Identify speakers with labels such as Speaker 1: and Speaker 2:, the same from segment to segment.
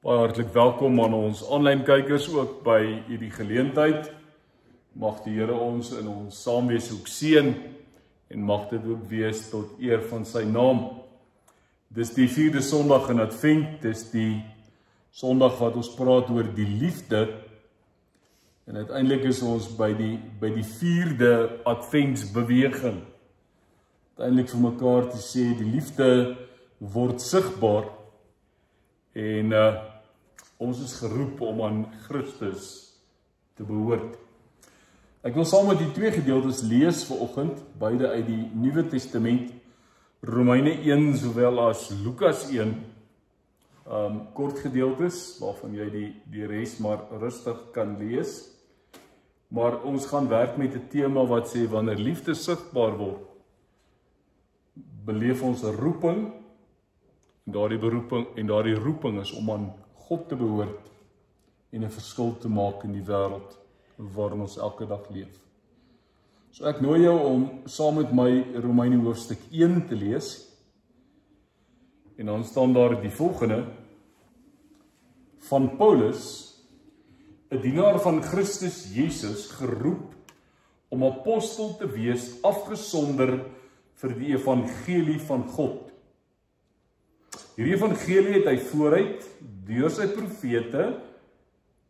Speaker 1: Baie hartlik welkom aan ons aanlyn kykers ook by hierdie geleentheid. Mag die Here ons in ons saamwees ook seën en mag dit ook wees tot eer van sy naam. Dis die 4de Sondag in Advent, dis die Sondag wat ons praat oor die liefde. En uiteindelik is ons by die 4de Adventsbeweging. Uiteindelik vir mekaar te sê die liefde word sigbaar en ons is geroep om aan Christus te behoort. Ek wil saam met die twee gedeeltes lees vanoggend, beide uit die Nuwe Testament, Romeine 1 sowel as Lukas 1. Kort gedeeltes waarvan jy die res maar rustig kan lees. Maar ons gaan werk met 'n tema wat sê wanneer liefde sigbaar word, beleef ons 'n roeping en daardie roeping is om aan God te behoort en 'n verskil te maak in die wêreld waarin ons elke dag leef. So ek nooi jou om saam met my Romeine hoofstuk 1 te lees. En dan staan daar die volgende: van Paulus, 'n dienaar van Christus Jesus, geroep om apostel te wees, afgesonder vir die evangelie van God. Hierdie evangelie het hy vooruit deur sy profete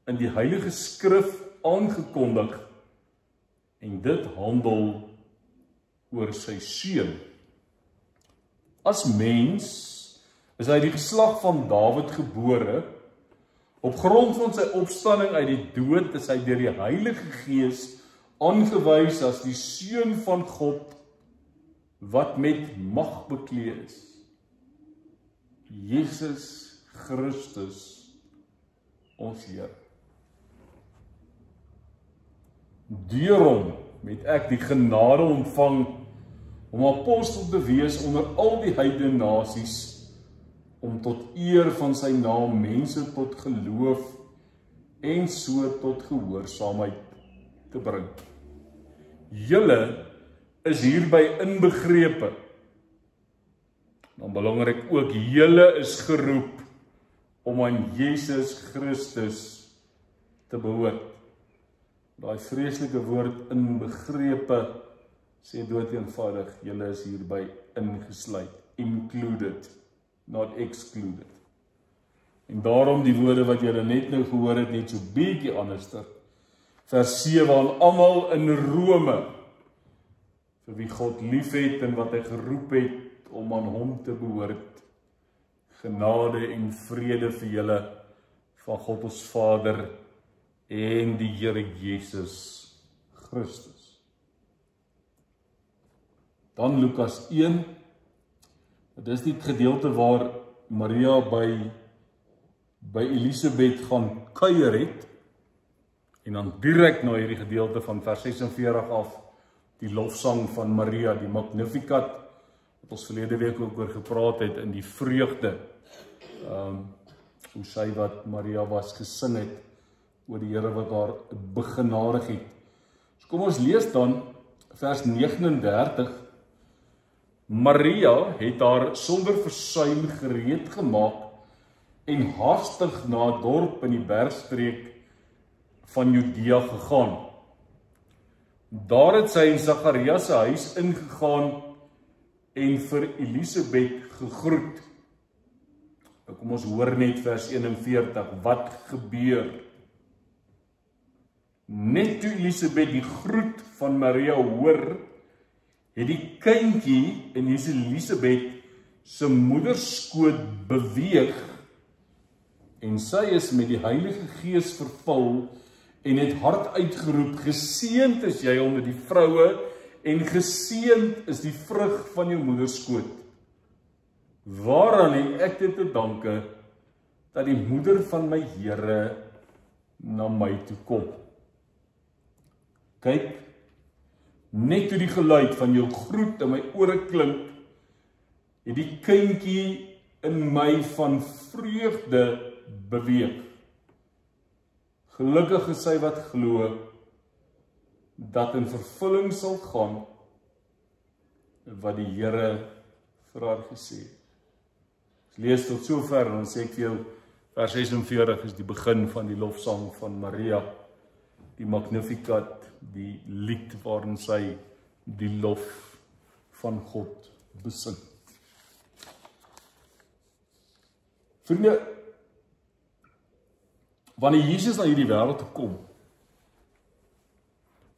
Speaker 1: in die Heilige Skrif aangekondig en dit handel oor sy seun. As mens is hy die geslag van Dawid gebore. Op grond van sy opstanding uit die dood is hy deur die Heilige Gees aangewys as die seun van God wat met mag bekleed is. Jesus Christus, ons Heer. Deur hom het ek die genade ontvang om apostel te wees onder al die heidene nasies, om tot eer van sy naam mense tot geloof en so tot gehoorsaamheid te bring. Julle is hierby inbegrepe. Dan belangrik ook, julle is geroep om aan Jesus Christus te behoort. Daai vreeslike woord inbegrepe sê dood eenvoudig, julle is hierby ingesluit, included, not excluded. En daarom die woorde wat julle net nou gehoor het, net so bietjie anderster. Vers 7, aan almal in Rome, vir wie God lief het en wat hy geroep het om aan hom te behoort, genade en vrede vir julle van God ons Vader en die Here Jesus Christus. Dan Lukas 1, dit is die gedeelte waar Maria by Elisabeth gaan kuier het, en dan direk na hierdie gedeelte van vers 46 af, die lofsang van Maria, die Magnificat, wat ons verlede week ook oor gepraat het, in die vreugde, hoe sy wat Maria was gesing het, oor die Here wat haar begenadig het. So kom ons lees dan, vers 39, Maria het haar sonder versuim gereed gemaak, en haastig na 'n dorp in die bergstreek van Judea gegaan. Daar het sy in Sagaria se huis ingegaan en vir Elisabeth gegroet. Nou kom ons hoor net vers 41, wat gebeur? Net toe Elisabeth die groet van Maria hoor, het die kindjie in Elisabeth se moederskoot beweeg, en sy is met die Heilige Gees vervul, en het hard uitgeroep, geseënd is jy onder die vroue, en geseënd is die vrug van jou moederskoot. Waaraan het ek dit te danke, dat die moeder van my Here na my toe kom? Kyk, net toe die geluid van jou groet in my ore klink, het die kindjie in my van vreugde beweeg. Gelukkig is sy wat glo, dat in vervulling sal gaan, wat die Here vir haar gesê het. Lees tot sover, dan sê ek vir jou, Vers 46 is die begin van die lofsang van Maria, die Magnificat, die lied waarin sy die lof van God besing. Vriende, wanneer Jesus na hierdie wêreld toe kom,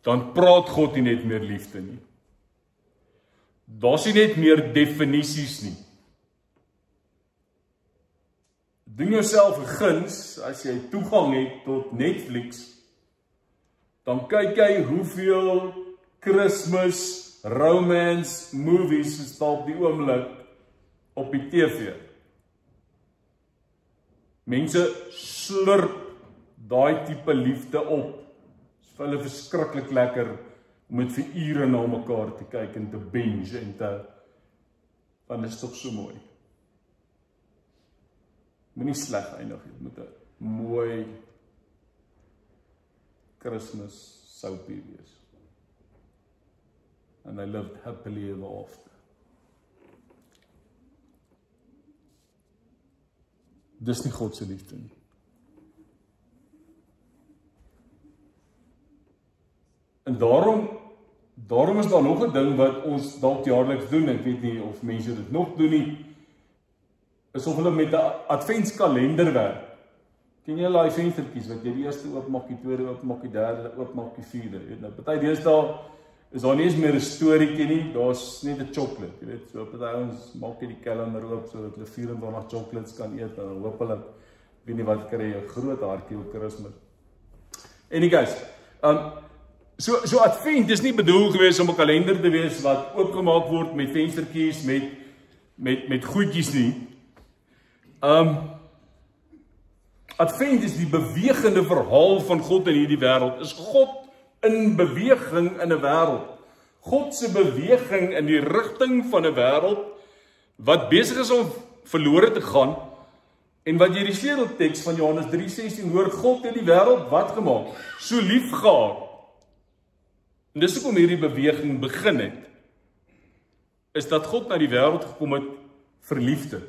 Speaker 1: dan praat God nie net meer liefde nie. Daar's nie net meer definisies nie. Doen jouself 'n guns as jy toegang het tot Netflix, dan kyk jy hoeveel Christmas, romance, movies is daar op die oomblik op die TV. Mense slurp daai tipe liefde op. Dit is vir hulle verskriklik lekker om dit vir ure na mekaar te kyk en te binge en te, want dit is toch so mooi. Moet nie sleg eindig, dit moet 'n mooi Christmas soapie wees. And they lived happily ever after. Dis nie God se liefde nie. En daarom is daar nog 'n ding wat ons dalk jaarliks doen, ek weet nie of mense dit nog doen nie, is of hulle met 'n adventskalender werk. Ken jy daai venstertjies wat jy die eerste oopmaak, die tweede oopmaak, die derde oopmaak, die vierde, weet nou, party deesdae is daar nie eens meer 'n storieetjie nie, daar's net 'n chocolate, jy weet, so party ons maak jy die kalender oop sodat hulle 24 chocolates kan eet en hoop hulle weet nie wat kry 'n groot hartjie op Kersfees. Anyways, so advent is nie bedoel gewees om 'n kalender te wees wat oopgemaak word met venstertjies met goedjies nie. Advent is die bewegende verhaal van God in hierdie wêreld. Is God in beweging in 'n wêreld? God se beweging in die rigting van 'n wêreld wat besig is om verlore te gaan en wat jy die sleutelteks van Johannes 3:16 hoor, God het die wêreld wat gemaak? So lief gehad. En dis hoekom hierdie beweging begin het. Is dat God na die wêreld gekom het vir liefde.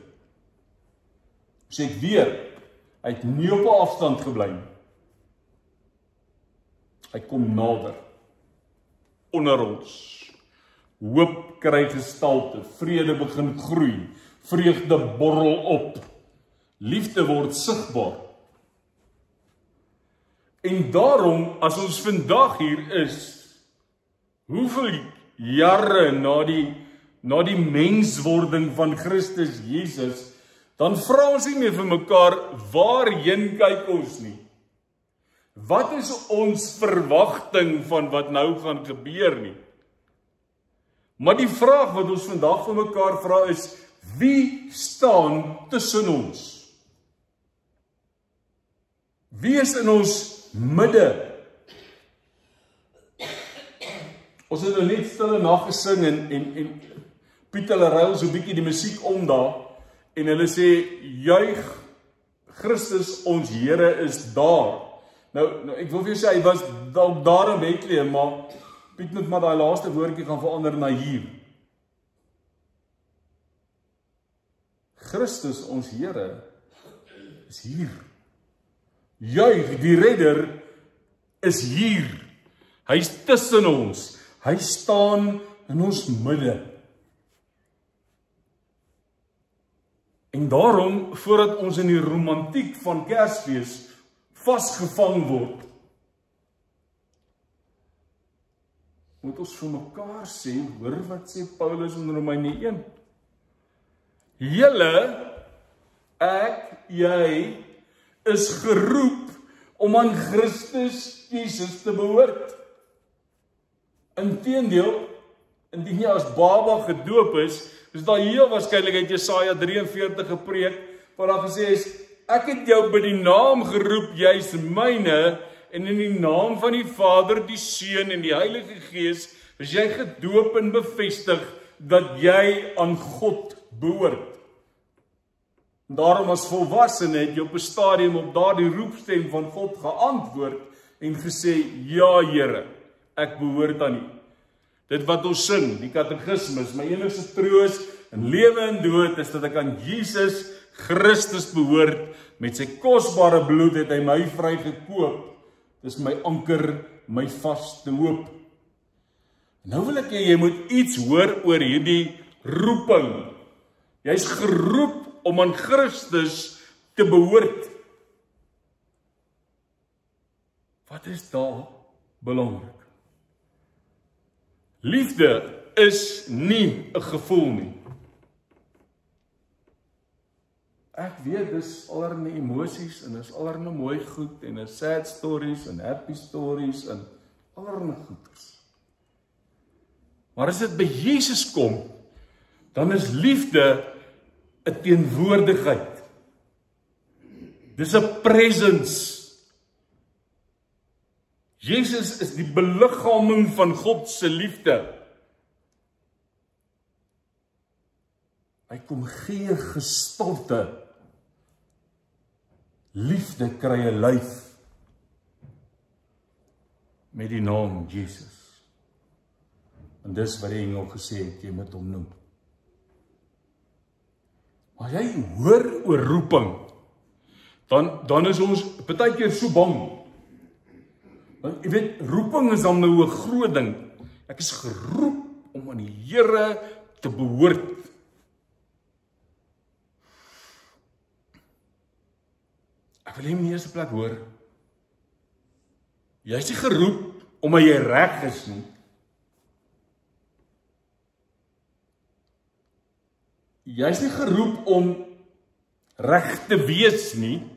Speaker 1: Sê ek weer, hy het nie op 'n afstand gebly nie. Hy kom nader, onder ons. Hoop kry gestalte, vrede begin groei, vreugde borrel op, liefde word sigbaar. En daarom, as ons vandag hier is, hoeveel jare na die menswording van Christus Jesus, dan vra ons nie meer vir mekaar, waarheen kyk ons nie? Wat is ons verwagting van wat nou gaan gebeur nie? Maar die vraag wat ons vandag vir mekaar vra is, wie staan tussen ons? Wie is in ons midde? Ons het nou net stille nag gesing en Piet hulle ruil so 'n bietjie die musiek om daar en hulle sê, juig, Christus ons Here is daar. Nou ek wil vir jou sê, hy was dalk daar in Bethlehem, maar Piet moet maar daai laaste woordjie gaan verander na hier. Christus ons Here is hier. Juig, die redder is hier. Hy's tussen ons. Hy staan in ons midde. En daarom, voordat ons in die romantiek van Kersfees vasgevang word, moet ons vir mekaar sê, hoor wat sê Paulus in Romeine 1. Julle, ek, jy, is geroep om aan Christus Jesus te behoort. Inteendeel, indien jy as baba gedoop is daar heel waarskynlik uit Jesaja 43 gepreek, waar daar gesê is, ek het jou by die naam geroep, jy is myne, en in die naam van die Vader, die Seun en die Heilige Gees, is jy gedoop en bevestig, dat jy aan God behoort. Daarom as volwassene het jy op 'n stadium op daardie roepstem van God geantwoord, en gesê, ja Here, ek behoort aan U. Dit wat ons sing, die katekismes, my enigste troos in lewe en dood is dat ek aan Jesus Christus behoort, met sy kosbare bloed het hy my vrygekoop. Dis my anker, my vaste hoop. Nou wil ek jy moet iets hoor oor hierdie roeping. Jy's geroep om aan Christus te behoort. Wat is daar belangrik? Liefde is nie 'n gevoel nie. Ek weet, dis allerlei emosies, en is allerlei mooi goed, en is sad stories, en happy stories, en allerlei goeders. Maar as dit by Jesus kom, dan is liefde 'n teenwoordigheid. Dis 'n presence. Jesus is die beliggaaming van God se liefde. Hy kom gee gestalte. Liefde kry 'n lyf met die naam Jesus. En dis wat die engel gesê het, jy moet hom noem. Maar jy hoor oor roeping, dan is ons partykeer so bang. Want jy weet, roeping is dan nou 'n groot ding. Ek is geroep om aan die Here te behoort. Ek wil hom in die eerste plek hoor. Jy is nie geroep omdat jy reg is nie. Jy is nie geroep om reg te wees nie.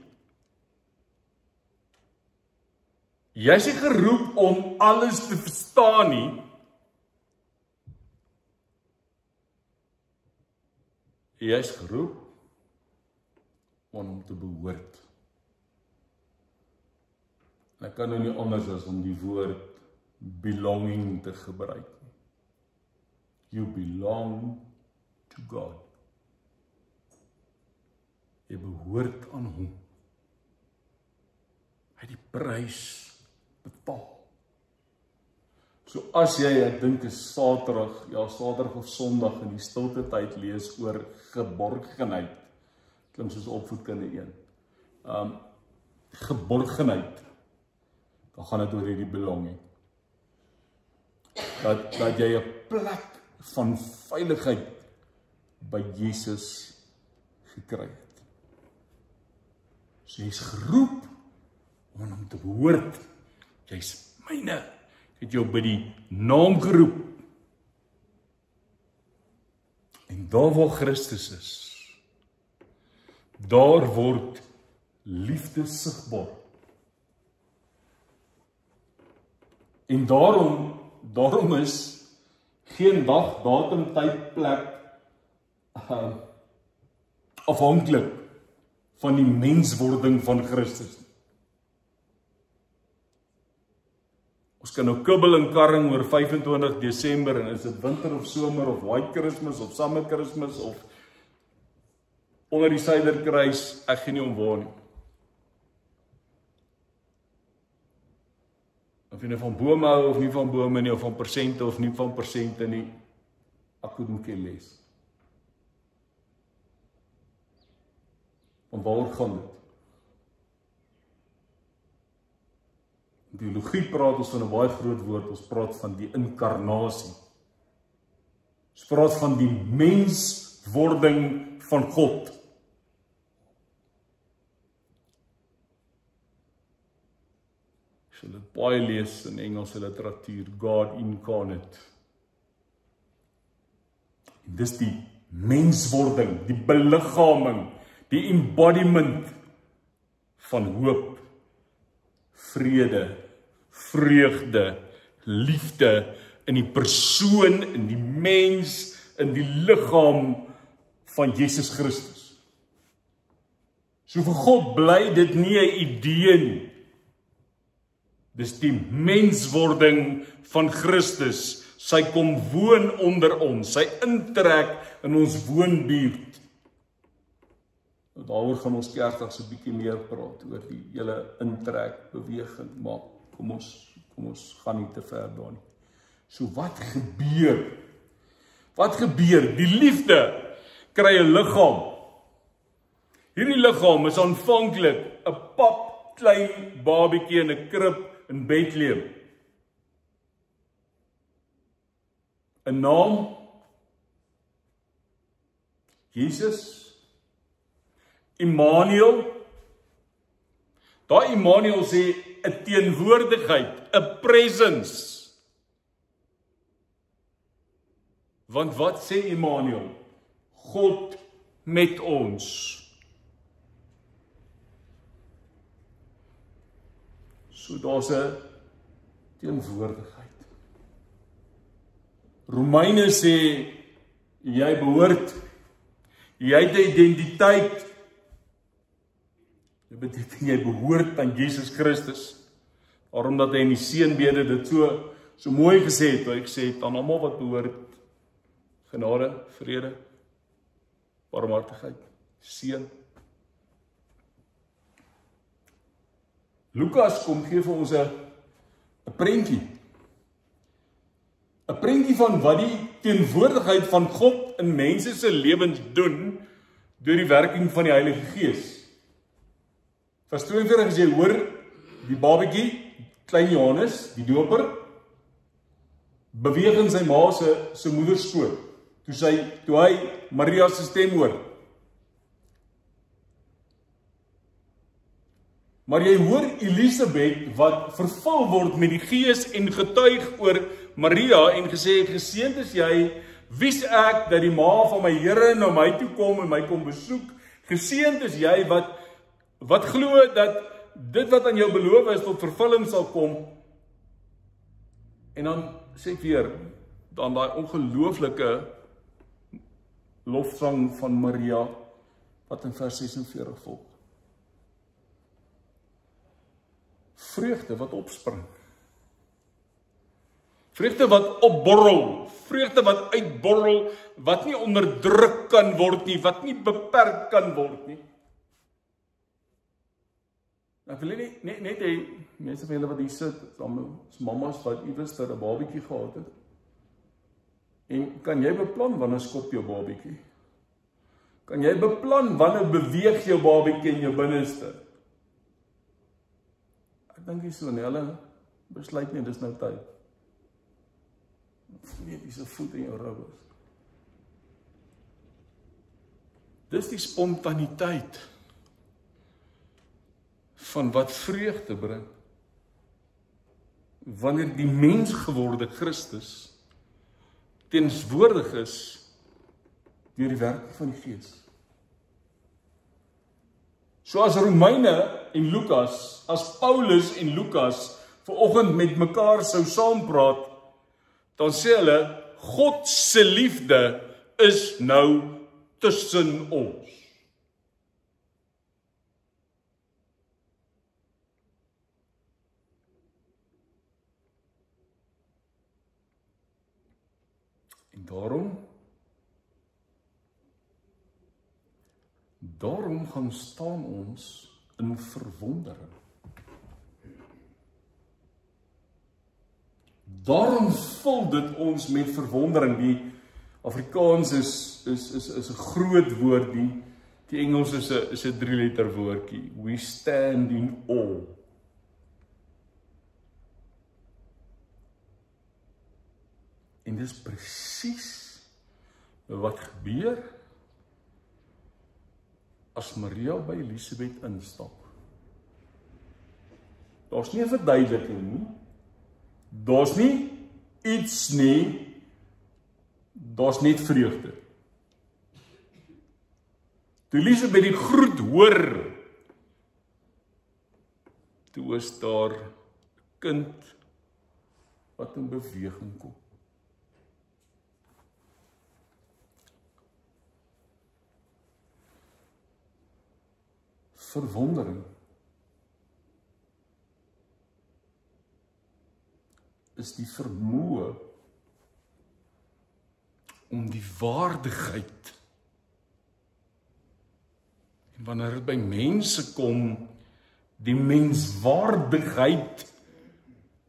Speaker 1: Jy is nie geroep om alles te verstaan nie. Jy is geroep om hom te behoort. En ek kan nou nie anders as om die woord belonging te gebruik. You belong to God. Jy behoort aan hom. Hy het die prys betaal. So as jy, ek dink is Saterdag of Sondag in die stilte tyd lees oor geborgenheid. Klink soos opvoedkunde 1. Geborgenheid. Dan gaan dit oor hierdie belonging. Dat jy 'n plek van veiligheid by Jesus gekry het. So jy's geroep om aan hom te behoort. Jy's myne. Ek het jou by die naam geroep. En daar waar Christus is, daar word liefde sigbaar. En daarom is geen dag, datum, tyd, plek afhanklik van die menswording van Christus. Ons kan nou kibbel en karring oor 25 Desember en is dit winter of somer of white Christmas of summer Christmas of onder die suiderkruis, ek gee nie om waar nie. Of jy nou van bome hou of nie van bome nie, of van persente of nie van persente nie, ek moet nie lees. Want waaroor gaan dit? In teologie praat ons van 'n baie groot woord, ons praat van die inkarnasie. Ons praat van die menswording van God. Ek sal dit baie lees in Engelse literatuur, God incarnate. En dis die menswording, die beliggaaming, die embodiment van hoop, vrede, vreugde, liefde in die persoon, in die mens, in die liggaam van Jesus Christus. So vir God bly dit nie 'n idee nie. Dis die menswording van Christus. Sy kom woon onder ons, sy intrek in ons woonbuurt. Daaroor gaan ons kerkdag so 'n bietjie meer praat, oor die hele intrek beweging, maar kom ons gaan nie te ver daar nie. So wat gebeur? Wat gebeur? Die liefde kry 'n liggaam. Hierdie liggaam is aanvanklik 'n pap klein babietjie in 'n krib in Bethlehem. 'n naam Jesus, Immanuel. Daai Immanuel sê 'n teenwoordigheid, 'n presence. Want wat sê Immanuel? God met ons. So daar's 'n teenwoordigheid. Romeine sê jy behoort, jy het 'n identiteit. Dit beteken jy behoort aan Jesus Christus. Daarom dat hy in die seënbede dit so mooi gesê het, hy gesê het aan almal wat behoort genade, vrede, barmhartigheid, seën. Lukas kom gee vir ons 'n prentjie. 'n prentjie van wat die teenwoordigheid van God in mense se lewens doen deur die werking van die Heilige Gees. Vers 42 sê, hoor die babatjie, klein Johannes, die doper, beweeg in sy ma se moederskoot, toe hy Maria se stem hoor. Maar jy hoor Elisabeth wat vervul word met die Gees en getuig oor Maria en gesê, geseënd is jy, wie's ek dat die ma van my Here na my toe kom en my kom besoek. Geseënd is jy wat glo dat dit wat aan jou beloof is tot vervulling sal kom. En dan sê ek weer, dan daai ongelooflike lofsang van Maria, wat in vers 46 volg. Vreugde wat opspring. Vreugde wat opborrel. Vreugde wat uitborrel, wat nie onderdruk kan word nie, wat nie beperk kan word nie. Ek wil net hê, mense van julle wat hier sit, is mamas wat iewers 'n babietjie gehad het. En kan jy beplan wanneer skop jou babietjie? Kan jy beplan wanneer beweeg jou babietjie in jou binneste? Ek dink nie so nie, hulle besluit nie, dis nou tyd. Nee, dis 'n voet in jou rug is. Dis die spontaniteit van wat vreugde bring. Wanneer die mensgeworde Christus teenwoordig is deur die werk van die Gees. So as Romeine en Lukas, as Paulus en Lukas vanoggend met mekaar sou saampraat, dan sê hulle, God se liefde is nou tussen ons. En daarom gaan staan ons in verwondering. Daarom vul dit ons met verwondering. Die Afrikaans is 'n groot woord, die Engels is 'n 3-letter woordjie. We stand in awe. En dis presies wat gebeur as Maria by Elisabeth instap. Daar's nie 'n verduideliking nie. Daar's nie iets nie. Daar's net vreugde. Toe Elisabeth die groet hoor, toe is daar 'n kind wat in beweging kom. Verwondering is die vermoë om die waardigheid, en wanneer dit by mense kom, die menswaardigheid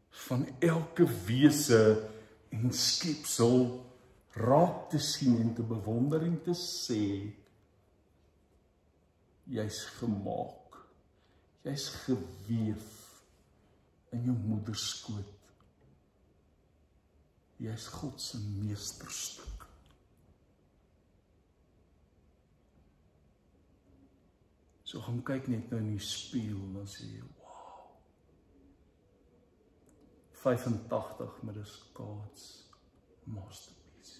Speaker 1: van elke wese en skepsel raak te sien en te bewonder en te sê, Jy's gemaak. Jy's geweef in jou moeder skoot. Jy's God se meesterstuk. So gaan kyk net nou in die spieël, dan sê jy, wow. 85, maar dis God's masterpiece.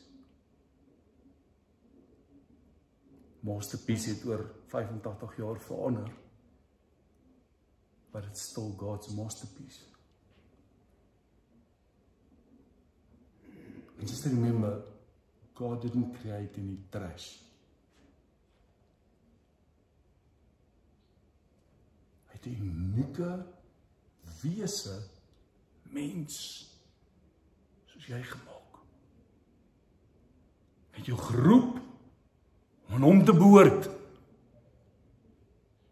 Speaker 1: Masterpiece het oor 85 jaar verander, but it's still God's masterpiece. And just remember, God didn't create any trash. Hy het 'n unieke wese, mens, soos jy gemaak. Hy het jou geroep om aan hom te behoort.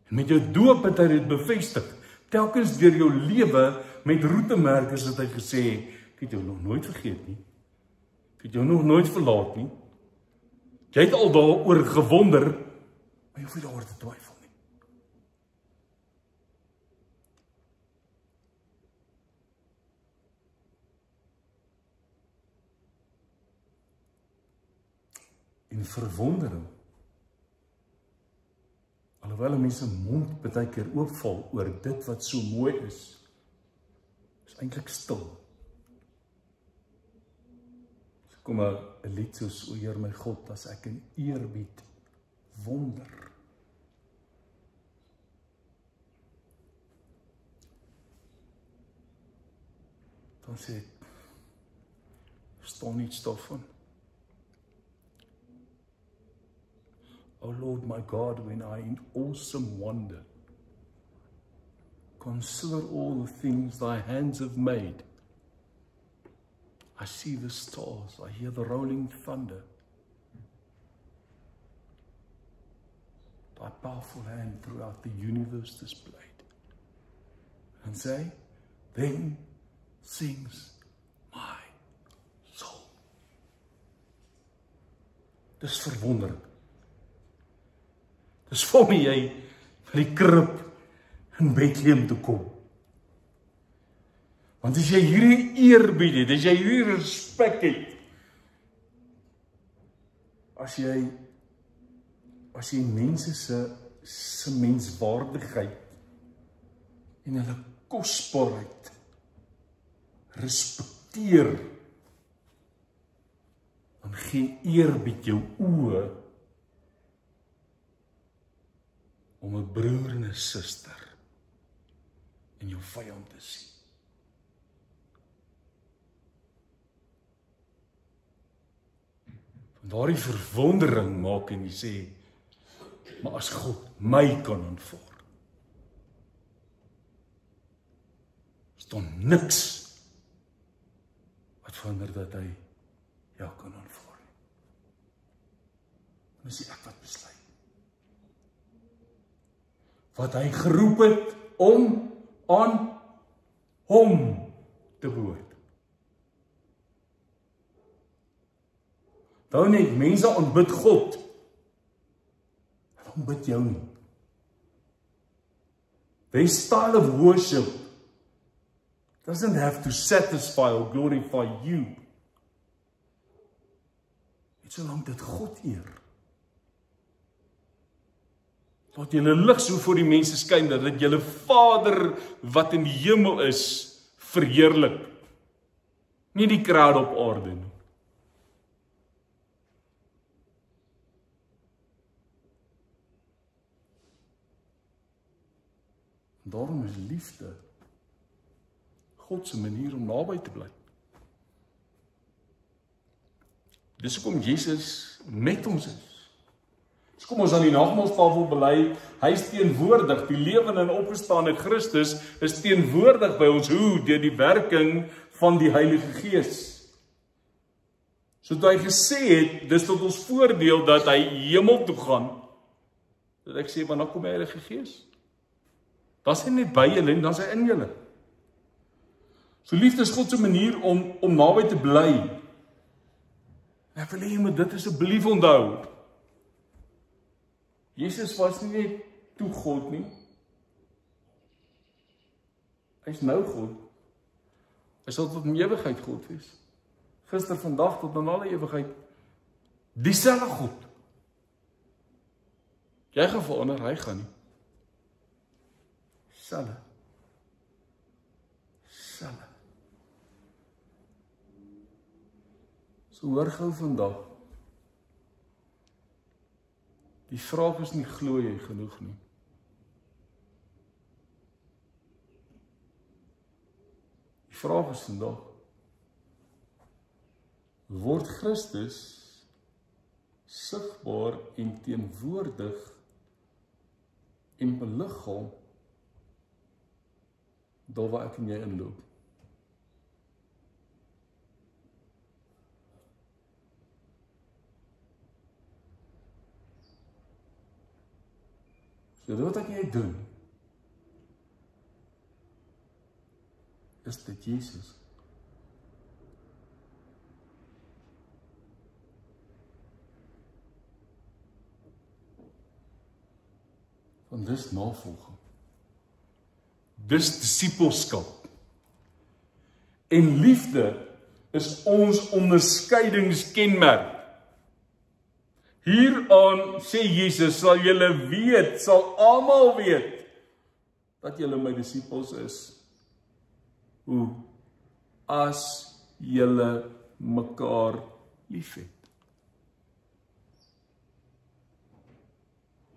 Speaker 1: En met jou doop het hy dit bevestig. Telkens deur jou lewe met roetemerkers het hy gesê, ek het jou nog nooit vergeet nie. Ek het jou nog nooit verlaat nie. Jy het al daaroor gewonder, maar jy hoef nie daaroor te twyfel nie. En verwondering, alhoewel 'n mens se mond baie keer oopval oor dit wat so mooi is eintlik stil. Kom 'n lied soos O Heer my God, as ek in eerbied wonder. Dan sê ek, verstaan niets daarvan. O Lord my God, when I in awesome wonder consider all the things thy hands have made, I see the stars, I hear the rolling thunder. Thy powerful hand throughout the universe displayed. And say, then sings my soul. Dis verwonderlik. Dis vir my jy vir die krib in Bethlehem toe kom. Want as jy hierdie eerbied het, as jy hierdie respek het, as jy mense se menswaardigheid en hulle kosbaarheid respekteer, dan gee eerbied jou oë om 'n broer en 'n suster en jou vyand te sien. Van daardie verwondering maak en jy sê, maar as God my kan aanvaar, is daar niks wat verhinder dat hy jou kan aanvaar. En dis ek wat besluit. Wat hy geroep het om aan hom te behoort. Nou net, mense aanbid God, hulle aanbid jou nie. Their style of worship doesn't have to satisfy or glorify you. Net solank dit God eer. Laat julle lig so voor die mense skyn, dat julle Vader wat in die hemel is, verheerlik. Nie die crowd op aarde nie. Daarom is liefde God se manier om naby te bly. Dis hoekom Jesus met ons is. Dus kom ons aan die nagmaaltafel bely, hy is teenwoordig, die lewende en opgestaane Christus is teenwoordig by ons, hoe? Deur die werking van die Heilige Gees. So toe hy gesê het, dis tot ons voordeel dat hy hemel toe gaan, dat ek sê, maar dan kom die Heilige Gees. Dan is hy net by julle en dan is hy in julle. So liefde is God se manier om naby te bly. En ek wil hê jy moet dit asseblief onthou. Jesus was nie net toe God nie. Hy is nou God. Hy sal tot in ewigheid God wees. Gister, vandag, tot in alle ewigheid. Dieselfde God. Jy gaan verander, hy gaan nie. Selfe. So hoor gou vandag. Die vraag is nie, glo jy genoeg nie. Die vraag is vandag, word Christus sigbaar en teenwoordig en beliggaam daar waar ek en jy inloop? So wat ek jy doen, is dit Jesus. Want dis navolging. Dis disippelskap. En liefde is ons onderskeidingskenmerk. Hieraan sê Jesus, sal julle weet, sal almal weet, dat julle my disippels is. Hoe? As julle mekaar liefhet.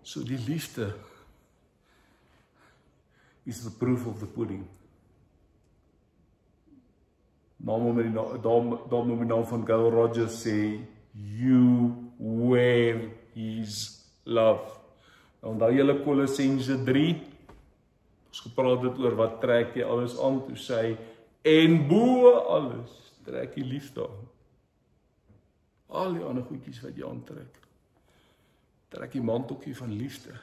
Speaker 1: So die liefde is the proof of the pudding. Daarom met die naam van Gail Rogers sê, you wear his love. Onthou julle Kolossense 3, ons gepraat het oor wat trek jy alles aan, toe sê hy, en bo alles, trek jy liefde aan. Al die ander goedjies wat jy aantrek, trek die manteltjie van liefde,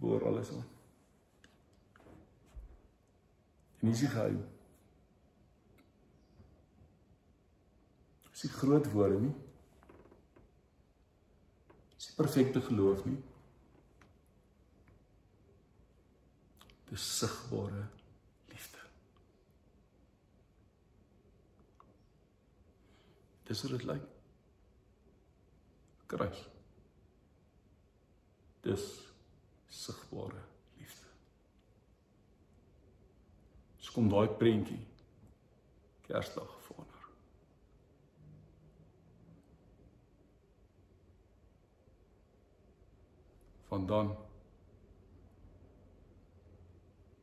Speaker 1: boor alles aan. En hier is die geheim. Dis die groot woorde nie. Dis die perfekte geloof nie. Dis sigbare liefde. Dis hoe dit lyk. Kruis. Dis sigbare liefde. So kom daai prentjie Kersdag verander. Van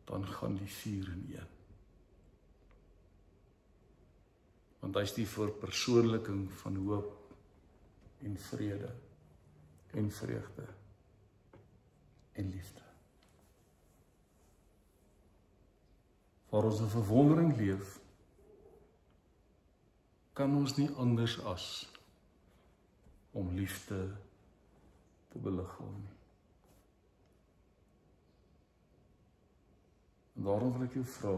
Speaker 1: dan gaan die 4 in 1. Want hy is die verpersoonliking van hoop en vrede en vreugde en liefde. Waar ons in verwondering leef, kan ons nie anders as om liefde te beliggaam nie. En daarom wil ek jou vra,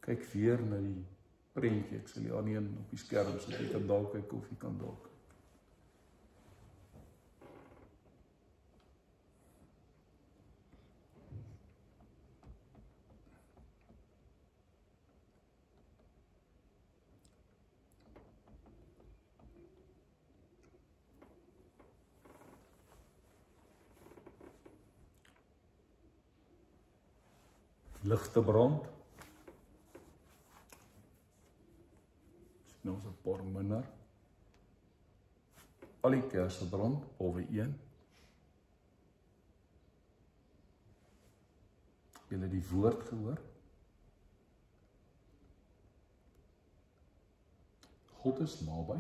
Speaker 1: kyk weer na die prentjie, ek sal die aan een op die skerm, so jy kan dalk kyk of jy kan dalk. Ligte brand. Nou is 'n paar minder. Al die kersse brand, behalwe een. Julle die woord gehoor? God is naby.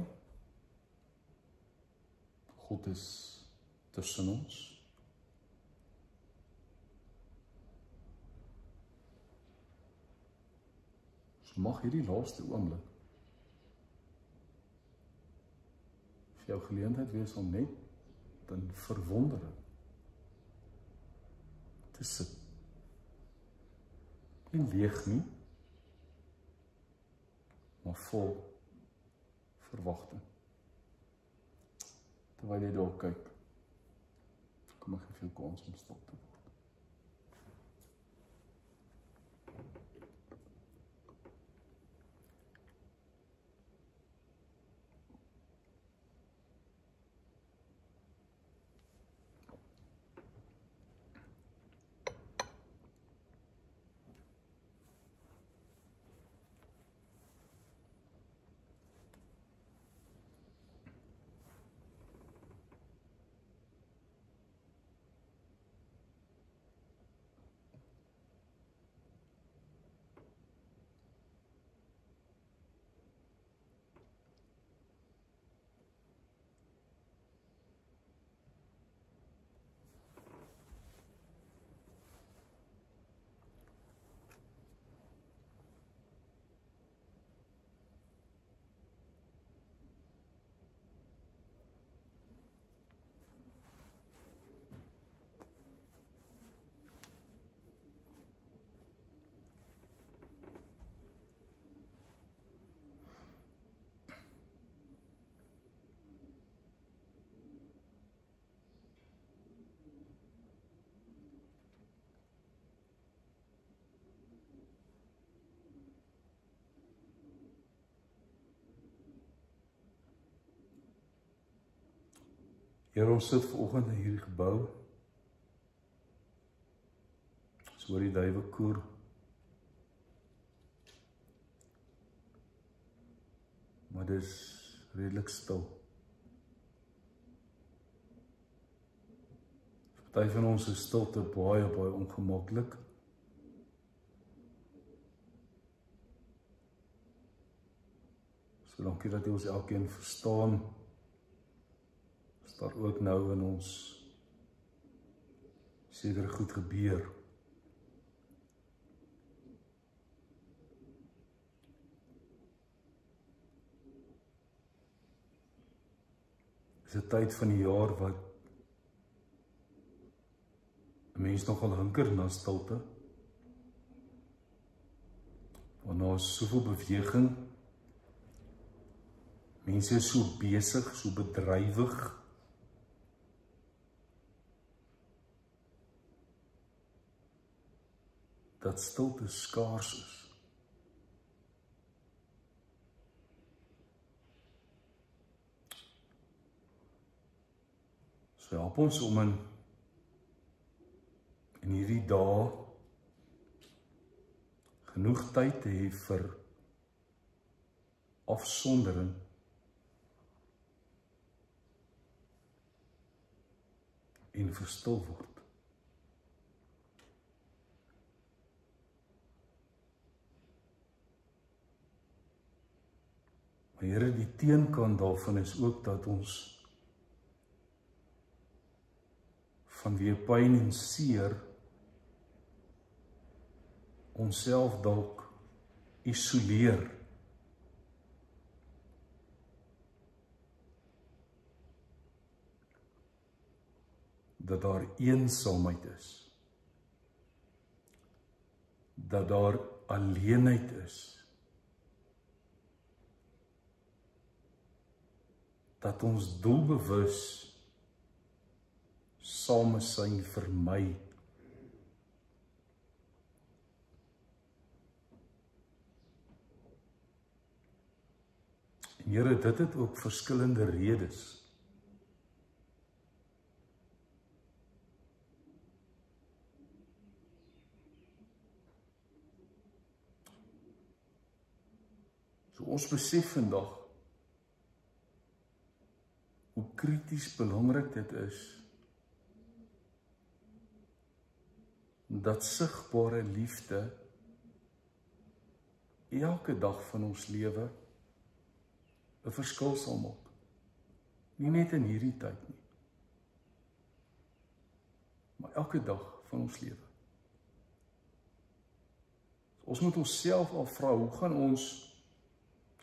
Speaker 1: God is tussen ons. Mag hierdie laaste oomblik vir jou geleentheid wees om net in verwondering te sit. Nie leeg nie, maar vol verwagting. terwyl jy daar kyk. Kom ek gee vir jou kans om stil te word. Here, ons sit vanoggend in hierdie gebou. Ons hoor die duwe koer. Maar dit is redelik stil. Party van ons is stilte baie ongemaklik. So dankie dat jy ons elkeen verstaan. Daar ook nou in ons seker goed gebeur. Is 'n tyd van die jaar wat 'n mens nogal hunker na stilte. Want daar is soveel beweging. Mense is so besig, so bedrywig. Dat stilte skaars is. So help ons om in hierdie dae genoeg tyd te hê vir afsondering en vir stil word. Here, die teenkant daarvan is ook dat ons vanweë pyn en seer onsself dalk isoleer. Dat daar eensaamheid is. Dat daar alleenheid is. Dat ons doelbewus samesyn vermy. En Here, dit het ook verskillende redes. So ons besef vandag hoe krities belangrik dit is dat sigbare liefde elke dag van ons lewe 'n verskil sal maak. Nie net in hierdie tyd nie, maar elke dag van ons lewe. Ons moet onsself afvra, hoe gaan ons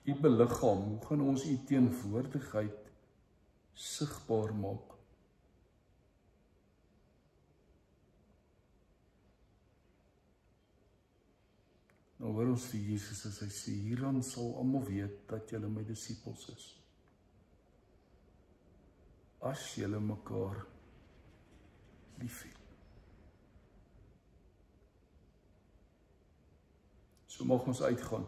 Speaker 1: U beliggaam, hoe gaan ons U teenwoordigheid sigbaar maak? Nou hoor ons vir Jesus as hy sê, hieraan sal almal weet dat julle my disippels is. as julle mekaar liefhet. So mag ons uitgaan.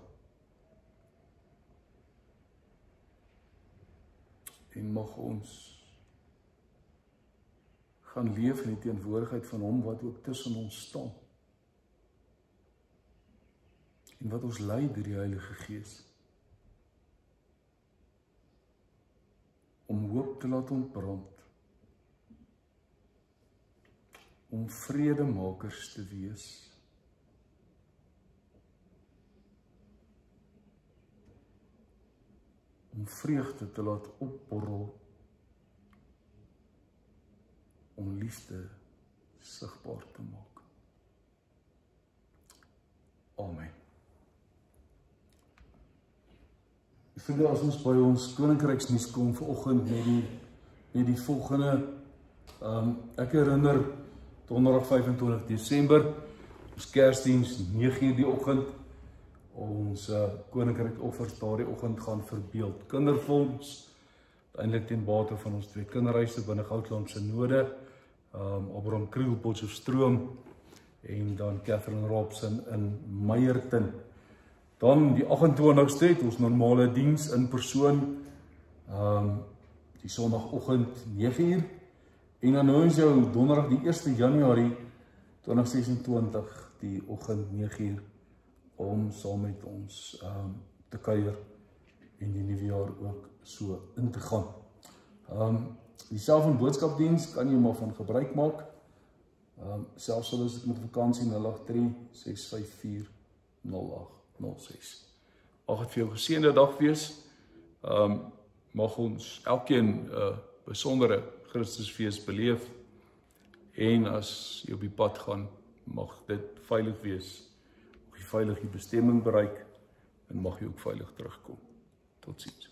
Speaker 1: En mag ons gaan leef in die teenwoordigheid van hom wat ook tussen ons staan. En wat ons lei deur die Heilige Gees. Om hoop te laat ontbrand. Om vredemakers te wees. Om vreugde te laat opborrel. Om liefde sigbaar te maak. Amen. Ek vind as ons by ons koninkryksnuus kom vanoggend met die volgende, ek herinner donderdag 25 Desember, ons Kersdiens 9:00 die oggend, ons koninkryksoffers daardie oggend gaan verbeeld. Kinderfonds, eintlik ten bate van ons 2 kinderhuise binne Goudland se Node, Abraham Kriel, Potchefstroom en dan Catherine Robson in Meyerton. Dan die 28ste het ons normale diens in persoon, die sondagoggend 9:00 en dan nou is jou donderdag die 1 Januarie 2026 die oggend 9:00 om saam met ons te kuier en die nuwe jaar ook so in te gaan. Die self- en boodskapdiens kan jy maar van gebruik maak. Selfs sal as ek met vakansie 083 654 0806. Mag het vir jou geseënde dag wees. Mag ons elkeen besondere Christusfees beleef. En as jy op die pad gaan, mag dit veilig wees. Mag jy veilig die bestemming bereik en mag jy ook veilig terugkom. Totsiens.